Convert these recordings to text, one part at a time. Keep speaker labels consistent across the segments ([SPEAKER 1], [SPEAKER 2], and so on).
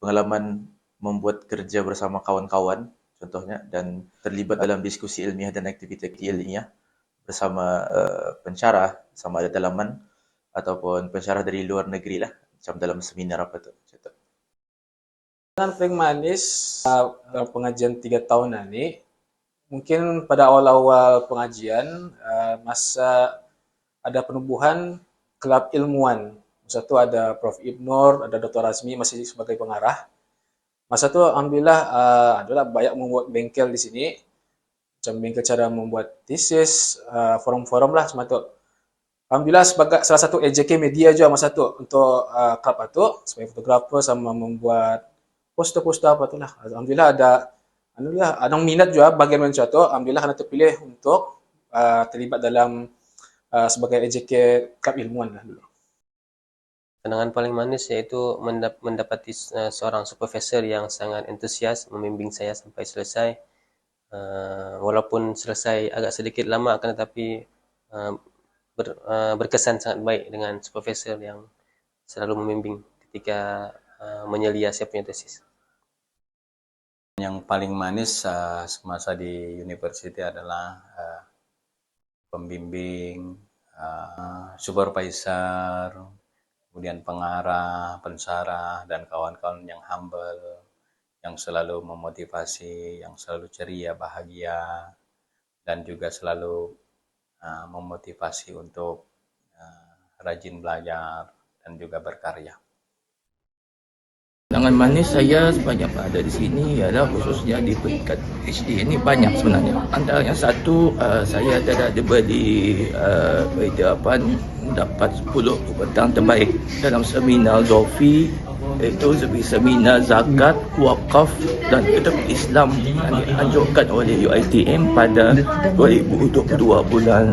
[SPEAKER 1] pengalaman membuat kerja bersama kawan-kawan contohnya dan terlibat dalam diskusi ilmiah dan aktiviti ilmiah bersama pensyarah sama ada dalaman ataupun pensyarah dari luar negeri lah macam dalam seminar apa tu.
[SPEAKER 2] Kenangan paling manis dalam pengajian 3 tahunan ni, mungkin pada awal-awal pengajian, masa ada penubuhan kelab ilmuwan. Masa tu ada Prof. Ibnur, ada Dr. Azmi masih sebagai pengarah. Masa tu alhamdulillah adalah banyak membuat bengkel di sini. Macam bengkel cara membuat tesis, forum-forum lah semua tu. Alhamdulillah sebagai salah satu AJK media juga masa tu untuk kelab itu sebagai fotografer sama membuat poster-poster apa tu lah. Alhamdulillah ada minat juga bagian macam tu. Alhamdulillah kena terpilih untuk terlibat dalam sebagai AJK Kelab Ilmuwan lah dulu.
[SPEAKER 3] Kenangan paling manis iaitu mendapati seorang supervisor yang sangat antusias membimbing saya sampai selesai. Walaupun selesai agak sedikit lama akan tetapi berkesan sangat baik dengan supervisor yang selalu membimbing ketika menyelia saya punya tesis.
[SPEAKER 4] Yang paling manis semasa di university adalah pembimbing, supervisor, kemudian pengarah, pensyarah, dan kawan-kawan yang humble, yang selalu memotivasi, yang selalu ceria, bahagia, dan juga selalu memotivasi untuk rajin belajar dan juga berkarya.
[SPEAKER 5] Kenangan manis saya sepanjang ada di sini ialah khususnya di peringkat HD ini banyak sebenarnya. Antaranya satu, saya ada beri hadapan dapat 10 petang terbaik dalam seminar Zofi, iaitu seminar zakat, wakaf dan fiqh Islam yang dianjurkan oleh UiTM pada 2022 bulan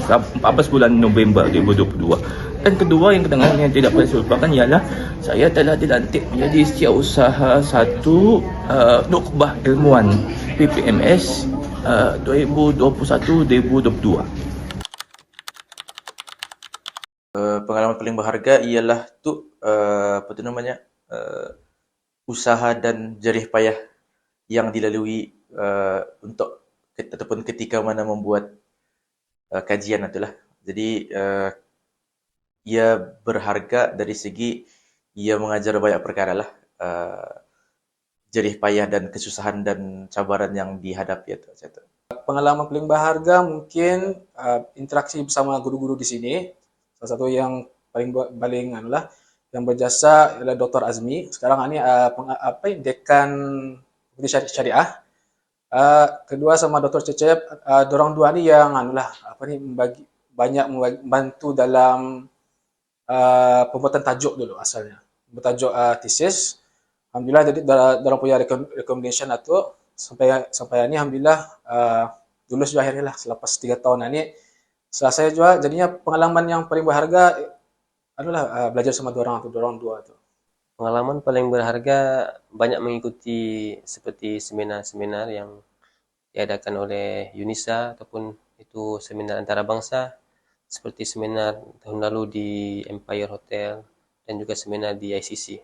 [SPEAKER 5] 14 bulan November 2022. Dan kedua yang kenangan yang tidak boleh saya lupakan ialah saya telah dilantik menjadi setiausaha satu Nukbah Ilmuwan PPMS 2021-2022.
[SPEAKER 1] Pengalaman paling berharga ialah usaha dan jerih payah yang dilalui untuk ataupun ketika mana membuat kajian itulah. Jadi ia berharga dari segi ia mengajar banyak perkara lah, jerih payah dan kesusahan dan cabaran yang dihadapi itu.
[SPEAKER 2] Pengalaman paling berharga mungkin interaksi bersama guru-guru di sini. Salah satu yang paling yang berjasa ialah Dr. Azmi. Sekarang ini dekan syariah. Kedua sama Dr. Cecep, dorang dua ni yang banyak membantu dalam pembuatan tajuk dulu asalnya. Bertajuk tesis. Alhamdulillah jadi dalam punya recommendation itu sampai ni alhamdulillah lulus juga akhirnya lah selepas 3 tahun ni. Selesai juga jadinya pengalaman yang paling berharga belajar sama dorang dua tu.
[SPEAKER 3] Pengalaman paling berharga banyak mengikuti seperti seminar-seminar yang diadakan oleh UNISA ataupun itu seminar antarabangsa seperti seminar tahun lalu di Empire Hotel dan juga seminar di ICC.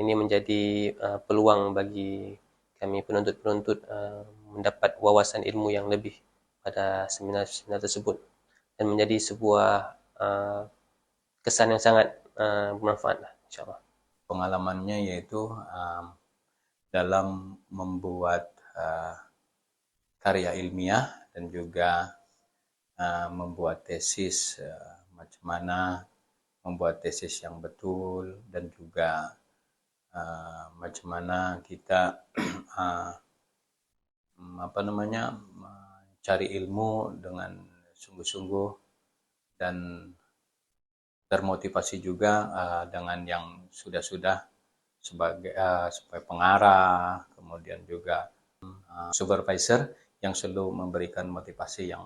[SPEAKER 3] Ini menjadi peluang bagi kami penuntut-penuntut mendapat wawasan ilmu yang lebih pada seminar-seminar tersebut dan menjadi sebuah kesan yang sangat bermanfaat lah, insyaAllah.
[SPEAKER 4] Pengalamannya yaitu dalam membuat karya ilmiah dan juga membuat tesis, macam mana membuat tesis yang betul dan juga macam mana kita cari ilmu dengan sungguh-sungguh dan termotivasi juga dengan yang sudah-sudah sebagai pengarah, kemudian juga supervisor yang selalu memberikan motivasi yang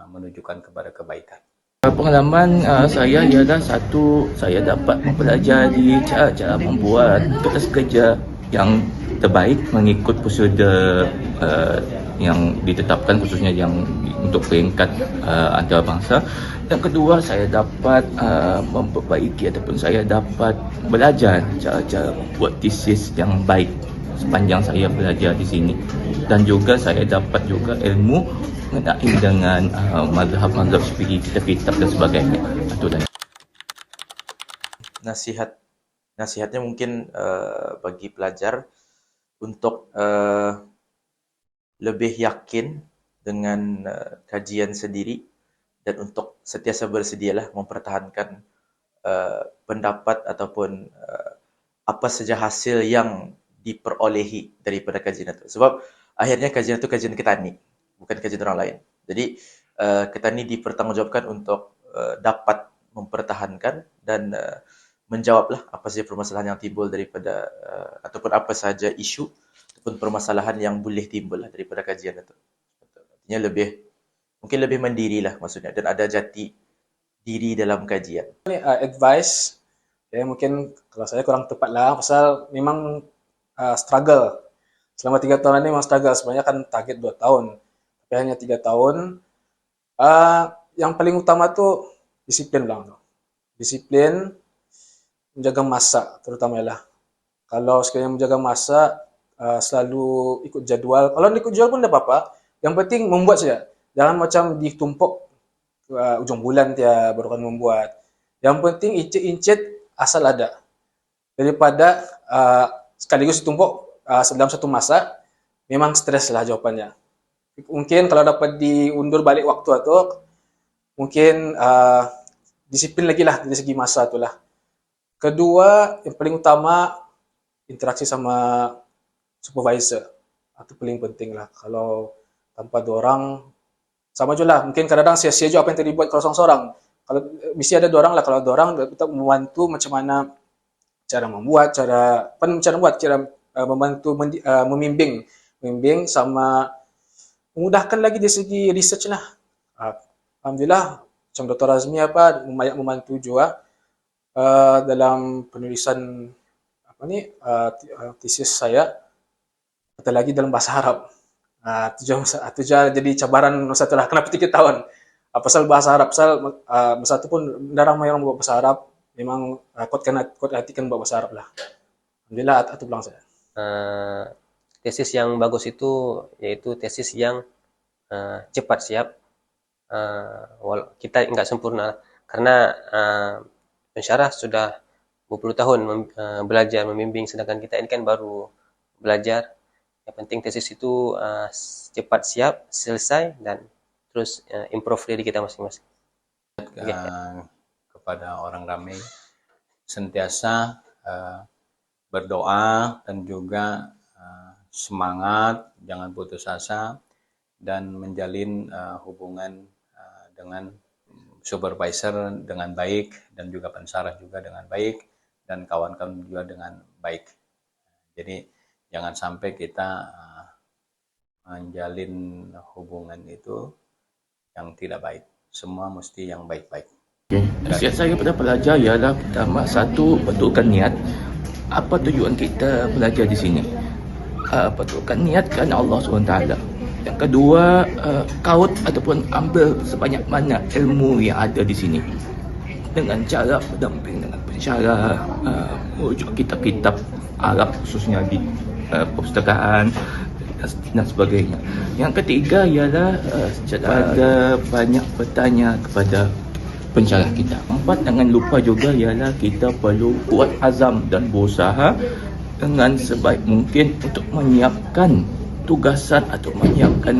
[SPEAKER 4] menunjukkan kepada kebaikan.
[SPEAKER 5] Pengalaman saya ialah satu, saya dapat mempelajari cara membuat kertas kerja yang terbaik mengikut prosedur yang ditetapkan, khususnya yang untuk peringkat antarabangsa. Yang kedua, saya dapat memperbaiki ataupun saya dapat belajar cara-cara membuat tesis yang baik sepanjang saya belajar di sini, dan juga saya dapat juga ilmu mengenai dengan mazhab-mazhab fikih, kitab-kitab dan sebagainya. Itu dan
[SPEAKER 1] Nasihatnya mungkin bagi pelajar untuk lebih yakin dengan kajian sendiri, dan untuk sentiasa bersedialah mempertahankan pendapat ataupun apa saja hasil yang diperolehi daripada kajian itu. Sebab akhirnya kajian itu kajian Ketani, bukan kajian orang lain. Jadi Ketani dipertanggungjawabkan untuk dapat mempertahankan dan menjawablah apa saja permasalahan yang timbul daripada ataupun apa saja isu ataupun permasalahan yang boleh timbul daripada kajian itu. Artinya mungkin lebih mandirilah maksudnya, dan ada jati diri dalam kajian.
[SPEAKER 2] Ini advice, ya mungkin kalau saya kurang tepat lah, pasal memang struggle. Selama 3 tahun ini memang struggle. Sebenarnya kan target 2 tahun, tapi hanya 3 tahun. Yang paling utama tuh disiplin lah. Disiplin, menjaga masa terutama lah. Kalau sekiranya menjaga masa, selalu ikut jadual. Kalau ikut jadual pun tidak apa-apa. Yang penting membuat saja. Jangan macam ditumpuk ujung bulan dia baru akan membuat. Yang penting incit-incit asal ada. Daripada sekaligus ditumpuk dalam satu masa, memang stres lah jawapannya. Mungkin kalau dapat diundur balik waktu itu, mungkin disiplin lagi lah dari segi masa itulah. Kedua, yang paling utama, interaksi sama supervisor. Itu paling penting lah. Kalau tanpa orang, sama je lah. Mungkin kadang-kadang sia-sia juga apa yang tadi buat kalau seorang-seorang. Kalau mesti ada orang lah. Kalau orang kita membantu macam mana cara membuat, cara membantu membimbing sama memudahkan lagi dari segi research lah. Alhamdulillah, macam Dr. Azmi membantu juga dalam penulisan tesis saya, atau lagi dalam bahasa Arab. Itu jadi cabaran satu lah. Kenapa 3 tahun? Pasal bahasa Arab, masa itu pun darang yang buat bahasa Arab, memang kuat hatikan buat bahasa Arab lah. Alhamdulillah, itu pulang saya.
[SPEAKER 3] Tesis yang bagus itu yaitu tesis yang cepat siap. Kita nggak sempurna karena pensyarah sudah berpuluh tahun belajar membimbing, sedangkan kita ini kan baru belajar. Yang penting tesis itu cepat siap, selesai, dan terus improve diri kita masing-masing.
[SPEAKER 4] Kepada orang ramai sentiasa berdoa dan juga semangat, jangan putus asa, dan menjalin hubungan dengan supervisor dengan baik, dan juga pensyarah juga dengan baik, dan kawan-kawan juga dengan baik. Jadi jangan sampai kita menjalin hubungan itu yang tidak baik. Semua mesti yang baik-baik.
[SPEAKER 5] Nasihat saya pada pelajar ialah pertama, satu, betulkan niat. Apa tujuan kita belajar di sini? Betulkan niat kerana Allah SWT. Yang kedua, kaut ataupun ambil sebanyak mana ilmu yang ada di sini dengan cara berdamping dengan pensyarah, merujuk kitab-kitab Arab khususnya di perpustakaan dan sebagainya. Yang ketiga ialah ada banyak bertanya kepada pensyarah kita. Empat, jangan lupa juga ialah kita perlu buat azam dan berusaha dengan sebaik mungkin untuk menyiapkan tugasan atau menyiapkan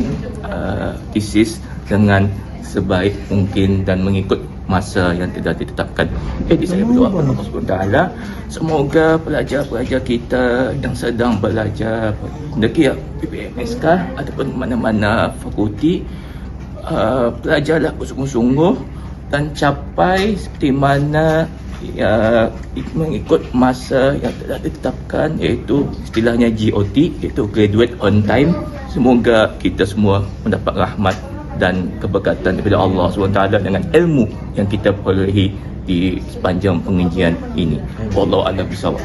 [SPEAKER 5] tesis dengan sebaik mungkin dan mengikut masa yang telah ditetapkan. Jadi saya berdoa kepada Allah SWT, semoga pelajar-pelajar kita yang sedang belajar negeri PPMSK ataupun mana-mana fakulti, belajarlah bersungguh-sungguh dan capai seperti mana mengikut masa yang telah ditetapkan, iaitu istilahnya GOT, iaitu Graduate on Time. Semoga kita semua mendapat rahmat dan keberkatan daripada Allah SWT dengan ilmu yang kita perolehi di sepanjang pengajian ini. Wallahu a'lam bishawab.